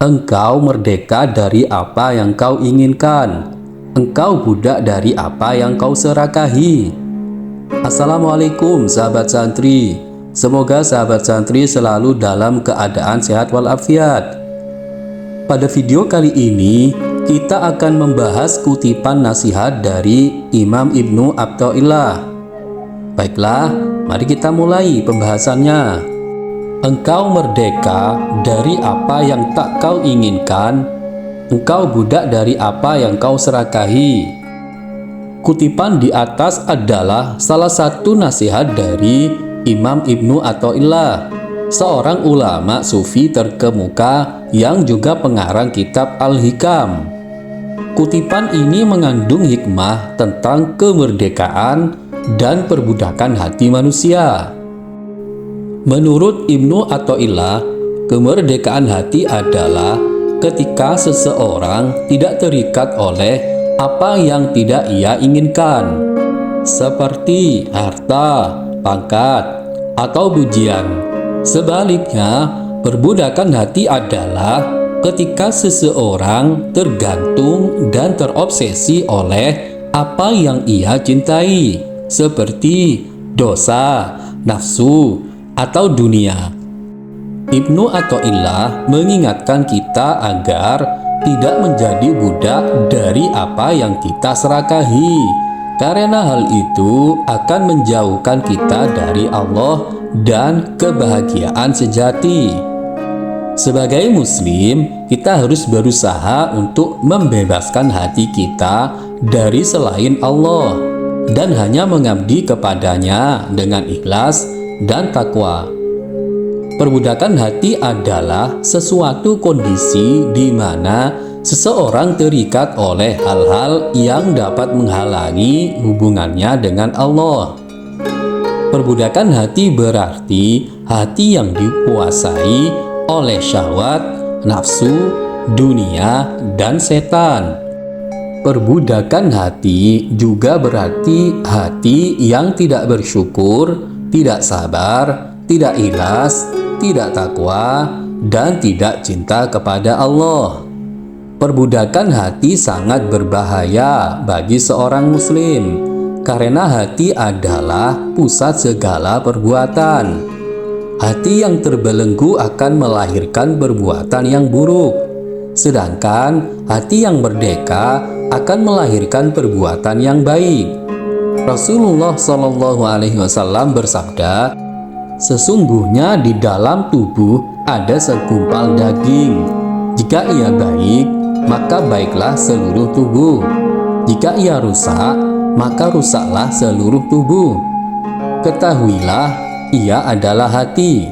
Engkau merdeka dari apa yang kau inginkan. Engkau budak dari apa yang kau serakahi. Assalamualaikum sahabat santri. Semoga sahabat santri selalu dalam keadaan sehat walafiat. Pada video kali ini, kita akan membahas kutipan nasihat dari Imam Ibnu Athaillah. Baiklah, mari kita mulai pembahasannya. Engkau merdeka dari apa yang tak kau inginkan. Engkau budak dari apa yang kau serakahi. Kutipan di atas adalah salah satu nasihat dari Imam Ibnu Athaillah, seorang ulama sufi terkemuka yang juga pengarang kitab Al-Hikam. Kutipan ini mengandung hikmah tentang kemerdekaan dan perbudakan hati manusia. Menurut Ibnu Athaillah, kemerdekaan hati adalah ketika seseorang tidak terikat oleh apa yang tidak ia inginkan, seperti harta, pangkat, atau pujian. Sebaliknya, perbudakan hati adalah ketika seseorang tergantung dan terobsesi oleh apa yang ia cintai, seperti dosa, nafsu, atau dunia. Ibnu Athaillah mengingatkan kita agar tidak menjadi budak dari apa yang kita serakahi, karena hal itu akan menjauhkan kita dari Allah dan kebahagiaan sejati. Sebagai muslim, kita harus berusaha untuk membebaskan hati kita dari selain Allah dan hanya mengabdi kepadanya dengan ikhlas dan takwa. Perbudakan hati adalah sesuatu kondisi di mana seseorang terikat oleh hal-hal yang dapat menghalangi hubungannya dengan Allah. Perbudakan hati berarti hati yang dikuasai oleh syahwat, nafsu, dunia, dan setan. Perbudakan hati juga berarti hati yang tidak bersyukur, tidak sabar, tidak ikhlas, tidak takwa, dan tidak cinta kepada Allah. Perbudakan hati sangat berbahaya bagi seorang muslim, karena hati adalah pusat segala perbuatan. Hati yang terbelenggu akan melahirkan perbuatan yang buruk, sedangkan hati yang merdeka akan melahirkan perbuatan yang baik. Rasulullah SAW bersabda, sesungguhnya di dalam tubuh ada segumpal daging. Jika ia baik, maka baiklah seluruh tubuh. Jika ia rusak, maka rusaklah seluruh tubuh. Ketahuilah, ia adalah hati.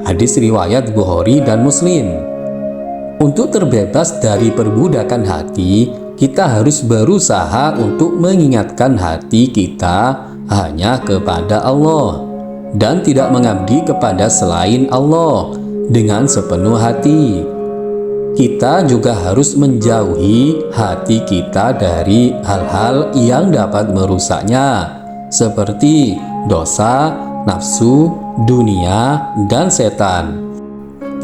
Hadis riwayat Bukhari dan Muslim. Untuk terbebas dari perbudakan hati, kita harus berusaha untuk mengingatkan hati kita hanya kepada Allah dan tidak mengabdi kepada selain Allah dengan sepenuh hati. Kita juga harus menjauhi hati kita dari hal-hal yang dapat merusaknya, seperti dosa, nafsu, dunia, dan setan.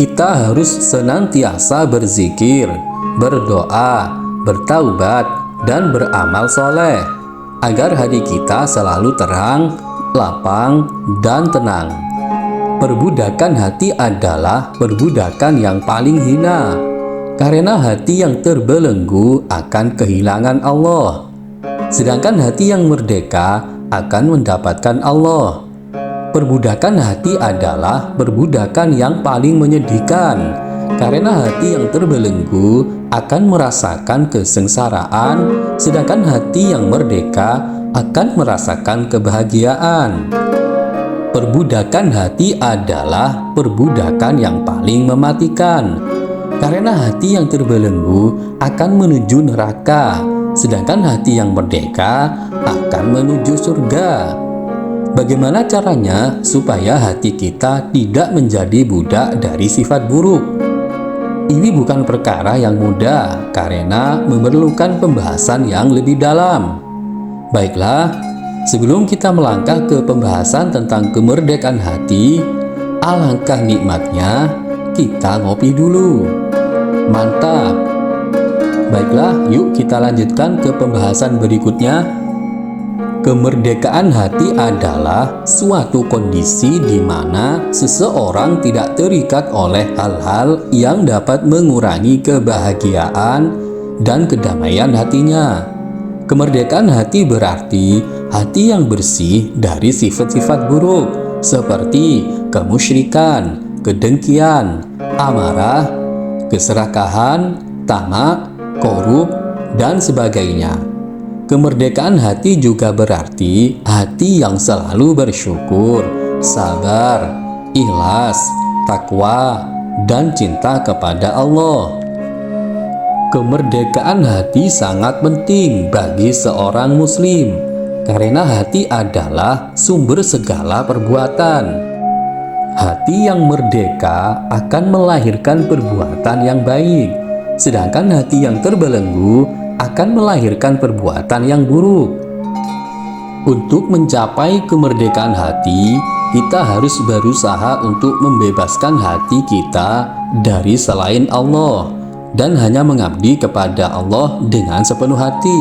Kita harus senantiasa berzikir, berdoa, bertaubat, dan beramal soleh agar hati kita selalu terang, lapang, dan tenang. Perbudakan hati adalah perbudakan yang paling hina, karena hati yang terbelenggu akan kehilangan Allah, sedangkan hati yang merdeka akan mendapatkan Allah. Perbudakan hati adalah perbudakan yang paling menyedihkan, karena hati yang terbelenggu akan merasakan kesengsaraan, sedangkan hati yang merdeka akan merasakan kebahagiaan. Perbudakan hati adalah perbudakan yang paling mematikan, karena hati yang terbelenggu akan menuju neraka, sedangkan hati yang merdeka akan menuju surga. Bagaimana caranya supaya hati kita tidak menjadi budak dari sifat buruk? Ini bukan perkara yang mudah karena memerlukan pembahasan yang lebih dalam. Baiklah, sebelum kita melangkah ke pembahasan tentang kemerdekaan hati, alangkah nikmatnya kita ngopi dulu. Mantap! Baiklah, yuk kita lanjutkan ke pembahasan berikutnya. Kemerdekaan hati adalah suatu kondisi di mana seseorang tidak terikat oleh hal-hal yang dapat mengurangi kebahagiaan dan kedamaian hatinya. Kemerdekaan hati berarti hati yang bersih dari sifat-sifat buruk seperti kemusyrikan, kedengkian, amarah, keserakahan, tamak, korup, dan sebagainya. Kemerdekaan hati juga berarti hati yang selalu bersyukur, sabar, ikhlas, takwa, dan cinta kepada Allah. Kemerdekaan hati sangat penting bagi seorang muslim karena hati adalah sumber segala perbuatan. Hati yang merdeka akan melahirkan perbuatan yang baik, sedangkan hati yang terbelenggu akan melahirkan perbuatan yang buruk. Untuk mencapai kemerdekaan hati, kita harus berusaha untuk membebaskan hati kita dari selain Allah dan hanya mengabdi kepada Allah dengan sepenuh hati.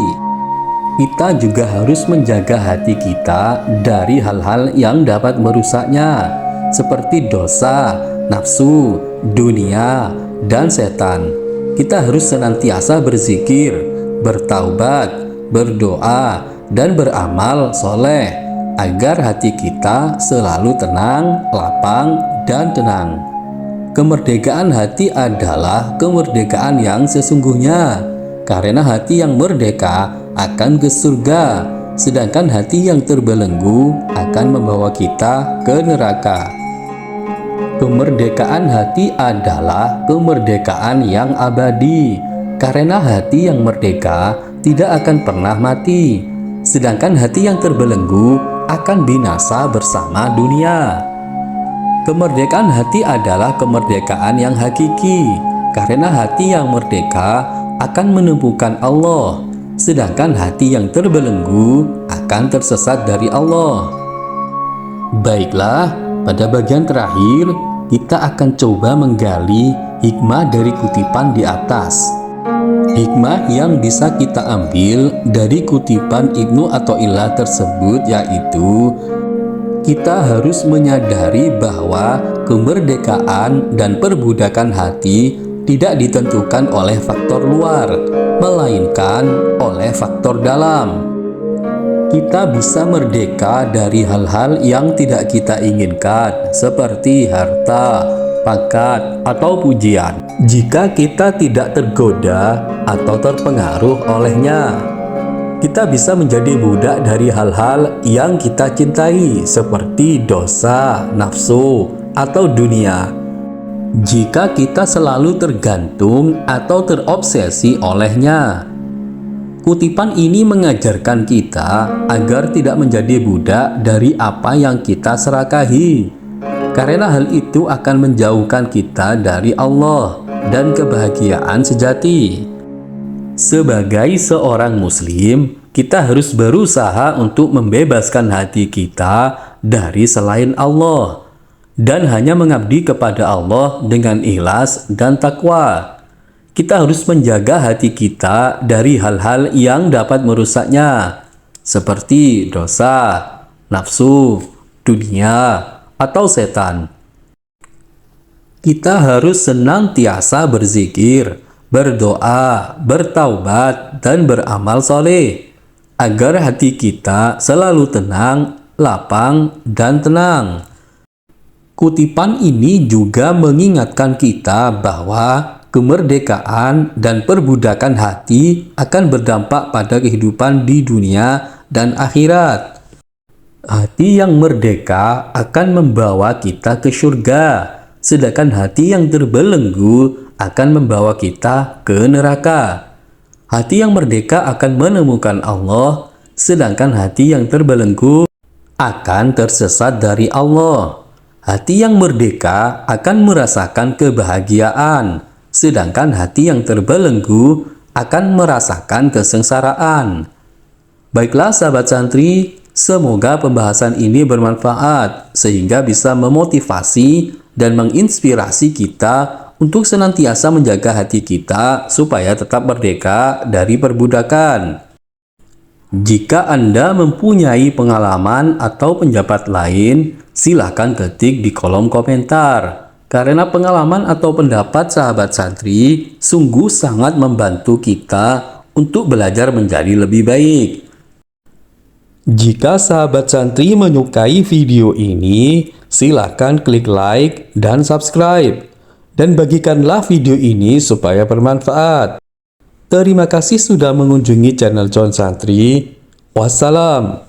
Kita juga harus menjaga hati kita dari hal-hal yang dapat merusaknya, seperti dosa, nafsu, dunia, dan setan. Kita harus senantiasa berzikir, bertaubat, berdoa, dan beramal soleh agar hati kita selalu tenang, lapang, dan tenang. Kemerdekaan hati adalah kemerdekaan yang sesungguhnya, karena hati yang merdeka akan ke surga, sedangkan hati yang terbelenggu akan membawa kita ke neraka. Kemerdekaan hati adalah kemerdekaan yang abadi, karena hati yang merdeka tidak akan pernah mati, sedangkan hati yang terbelenggu akan binasa bersama dunia. Kemerdekaan hati adalah kemerdekaan yang hakiki, karena hati yang merdeka akan menemukan Allah, sedangkan hati yang terbelenggu akan tersesat dari Allah. Baiklah, pada bagian terakhir kita akan coba menggali hikmah dari kutipan di atas. Hikmah yang bisa kita ambil dari kutipan Ibnu Athaillah tersebut yaitu kita harus menyadari bahwa kemerdekaan dan perbudakan hati tidak ditentukan oleh faktor luar, melainkan oleh faktor dalam. Kita bisa merdeka dari hal-hal yang tidak kita inginkan, seperti harta, pangkat, atau pujian, jika kita tidak tergoda atau terpengaruh olehnya. Kita bisa menjadi budak dari hal-hal yang kita cintai, seperti dosa, nafsu, atau dunia, jika kita selalu tergantung atau terobsesi olehnya. Kutipan ini mengajarkan kita agar tidak menjadi budak dari apa yang kita serakahi, karena hal itu akan menjauhkan kita dari Allah dan kebahagiaan sejati. Sebagai seorang muslim, kita harus berusaha untuk membebaskan hati kita dari selain Allah dan hanya mengabdi kepada Allah dengan ikhlas dan takwa. Kita harus menjaga hati kita dari hal-hal yang dapat merusaknya, seperti dosa, nafsu, dunia, atau setan. Kita harus senantiasa berzikir, berdoa, bertaubat, dan beramal soleh, agar hati kita selalu tenang, lapang, dan tenang. Kutipan ini juga mengingatkan kita bahwa kemerdekaan dan perbudakan hati akan berdampak pada kehidupan di dunia dan akhirat. Hati yang merdeka akan membawa kita ke surga, sedangkan hati yang terbelenggu akan membawa kita ke neraka. Hati yang merdeka akan menemukan Allah, sedangkan hati yang terbelenggu akan tersesat dari Allah. Hati yang merdeka akan merasakan kebahagiaan, sedangkan hati yang terbelenggu akan merasakan kesengsaraan. Baiklah sahabat santri, semoga pembahasan ini bermanfaat sehingga bisa memotivasi dan menginspirasi kita untuk senantiasa menjaga hati kita supaya tetap merdeka dari perbudakan. Jika Anda mempunyai pengalaman atau pendapat lain, silahkan ketik di kolom komentar. Karena pengalaman atau pendapat sahabat santri sungguh sangat membantu kita untuk belajar menjadi lebih baik. Jika sahabat santri menyukai video ini, silahkan klik like dan subscribe. Dan bagikanlah video ini supaya bermanfaat. Terima kasih sudah mengunjungi channel John Santri. Wassalam.